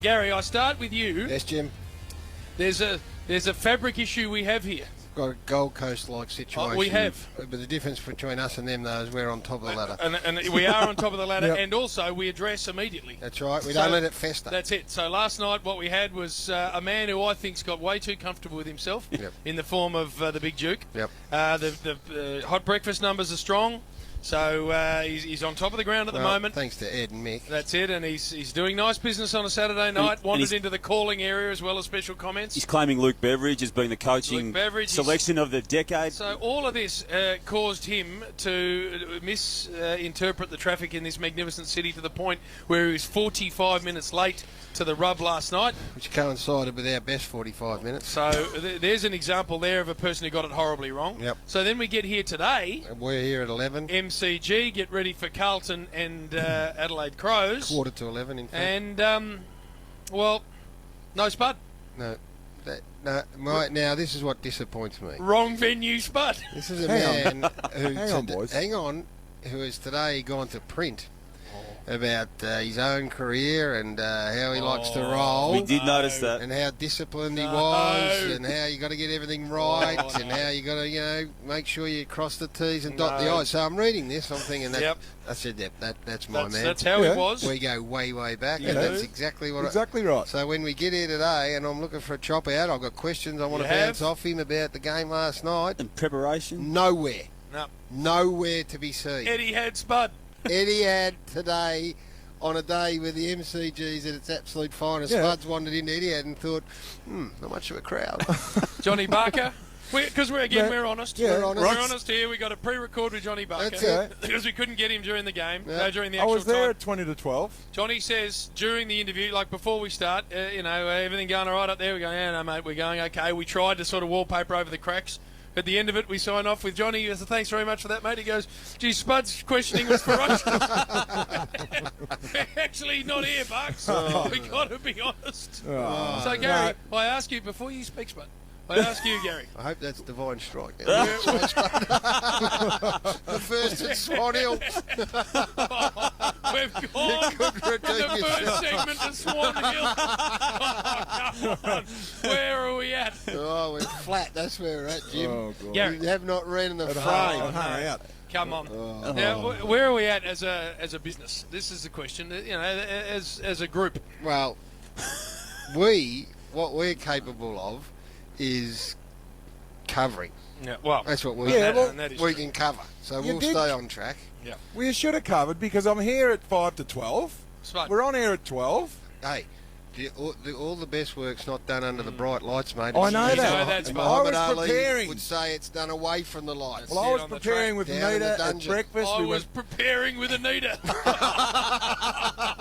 Gary, I start with you. Yes, Jim. There's a fabric issue we have here. Got a Gold Coast-like situation. We have. But the difference between us and them, though, is we're on top of the ladder. And we are on top of the ladder, Yep. And also we address immediately. That's right. We don't let it fester. That's it. So last night what we had was a man who I think's got way too comfortable with himself in the form of the Big Duke. Yep. The hot breakfast numbers are strong. So he's on top of the ground at the moment. Thanks to Ed and Mick. That's it, and he's doing nice business on a Saturday night. Wandered into the calling area as well as special comments. He's claiming Luke Beveridge as being the coaching selection of the decade. So all of this caused him to misinterpret the traffic in this magnificent city to the point where he was 45 minutes late to the rub last night. Which coincided with our best 45 minutes. So there's an example there of a person who got it horribly wrong. Yep. So then we get here today. And we're here at 11. MCG, get ready for Carlton and Adelaide Crows. Quarter to 11, in fact. And, well, no Spud. No. Now, this is what disappoints me. Wrong venue, Spud. This is a man Hang who has today gone to print about his own career and how he likes to roll. We did notice that. And how disciplined he was, and how you got to get everything right, and how you got to, make sure you cross the T's and dot the I's. So I'm reading this, I'm thinking that I said that's my man. That's how he was. We go way back, and that's exactly what. Right. So when we get here today, and I'm looking for a chop out, I've got questions I want to bounce off him about the game last night. And preparation. Nowhere. No. Nowhere to be seen. Etihad, Spud. Etihad today, on a day where the MCG's at its absolute finest. Spud's wandered into Etihad and thought, not much of a crowd. Johnny Barker. Because we're honest. Yeah, we're honest here. We got a pre-record with Johnny Barker. That's it. Because we couldn't get him during the game, during the I actual was there time. at 20 to 12. Johnny says during the interview, like before we start, everything going all right up there? We go, yeah, no, mate, we're going okay. We tried to sort of wallpaper over the cracks. At the end of it, we sign off with Johnny. He goes, thanks very much for that, mate. He goes, gee, Spud's questioning was ferocious. Actually, not here, Bucks. We got to be honest. So, Gary, I ask you, before you speak, Spud, I ask you, Gary. I hope that's Divine Strike. The first at Swan Hill. We've gone from the first segment to Swan Hill. Come on. Where are we at? Oh, we're flat. That's where we're at, Jim. Oh, God. Gary. We have not ran in the frame. out. Come on. Now, where are we at as a business? This is the question. As a group. Well, what we're capable of is covering. Yeah. Well, That's what we can cover. So we'll stay on track. Yeah. We should have covered because I'm here at 5 to 12. Spud. We're on air at 12. Hey, all the best work's not done under the bright lights, mate. I know that. That's And fine. Muhammad I was Ali preparing. would say it's done away from the lights. Well, I was on the preparing track. with Down in the Anita at dungeon. breakfast. I We was preparing with Anita.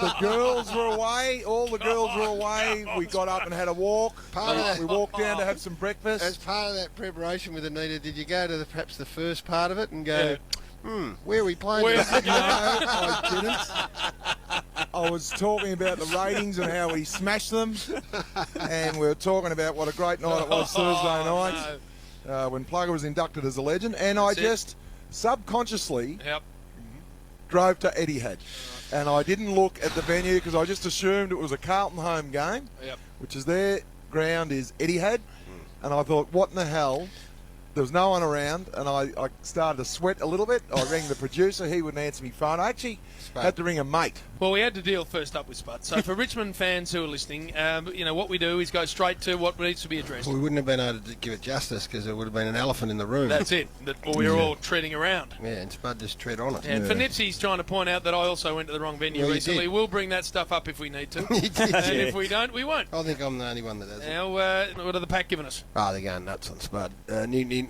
the girls were away. All the girls were away. We got up and had a walk. We walked down to have some breakfast. As part of that preparation with Anita, did you go to perhaps the first part of it and go, where are we playing? Where's the game? I didn't. I was talking about the ratings and how we smashed them, and we were talking about what a great night it was Thursday night when Plugger was inducted as a legend, and I just subconsciously drove to Etihad, and I didn't look at the venue because I just assumed it was a Carlton home game, which is their ground is Etihad, and I thought, what in the hell? There was no one around, and I started to sweat a little bit. I rang the producer. He wouldn't answer my phone. I actually had to ring a mate. Well, we had to deal first up with Spud. So for Richmond fans who are listening, what we do is go straight to what needs to be addressed. We wouldn't have been able to give it justice because there would have been an elephant in the room. That's it. That we were all treading around. Yeah, and Spud just tread on it. And for Nipsey's trying to point out that I also went to the wrong venue recently. We'll bring that stuff up if we need to. And if we don't, we won't. I think I'm the only one that does it. Now, what are the pack giving us? Oh, they're going nuts on Spud. Nickname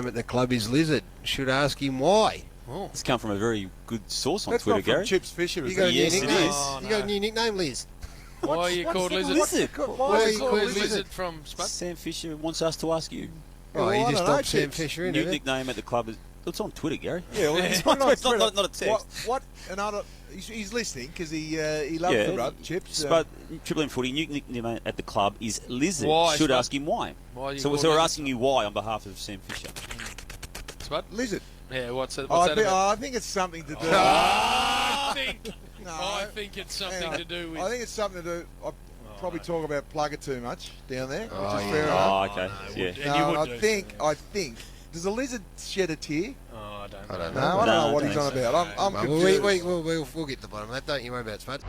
at the club is Lizard. Should ask him why. Oh. It's come from a very good source on That's Twitter, not from Gary. Chips Fisher, is You got a it? new Yes, it nickname. is. You got a new nickname, Liz. Why are you called Lizard? Lizard. Why are you called called Lizard? Lizard from Spud? Sam Fisher wants us to ask you. Oh, I you just don't know, stopped Sam Chips. Fisher in New it. nickname at the club is... It's on Twitter, Gary. Yeah, well, It's it's not, not, it's not a text. What another? He's listening because he loves the rub Chips. Spud, Triple M Footy, new nickname at the club is Lizard. Why, Should Spud? ask him why. So we're asking you why on behalf of Sam Fisher. Spud? Lizard. Yeah, what's that about? I think it's something to do. I think No. I think it's something to do with... I think it's something to do. probably talk about Plugger too much down there, Oh, which is yeah. fair enough. Oh, okay. Yeah. And you No, would I do. think. Does a lizard shed a tear? Oh, I don't I know. don't No, know. I don't know what I he's don't on think about. I'm Well, confused. we'll get to the bottom of that. Don't you worry about it, Spud.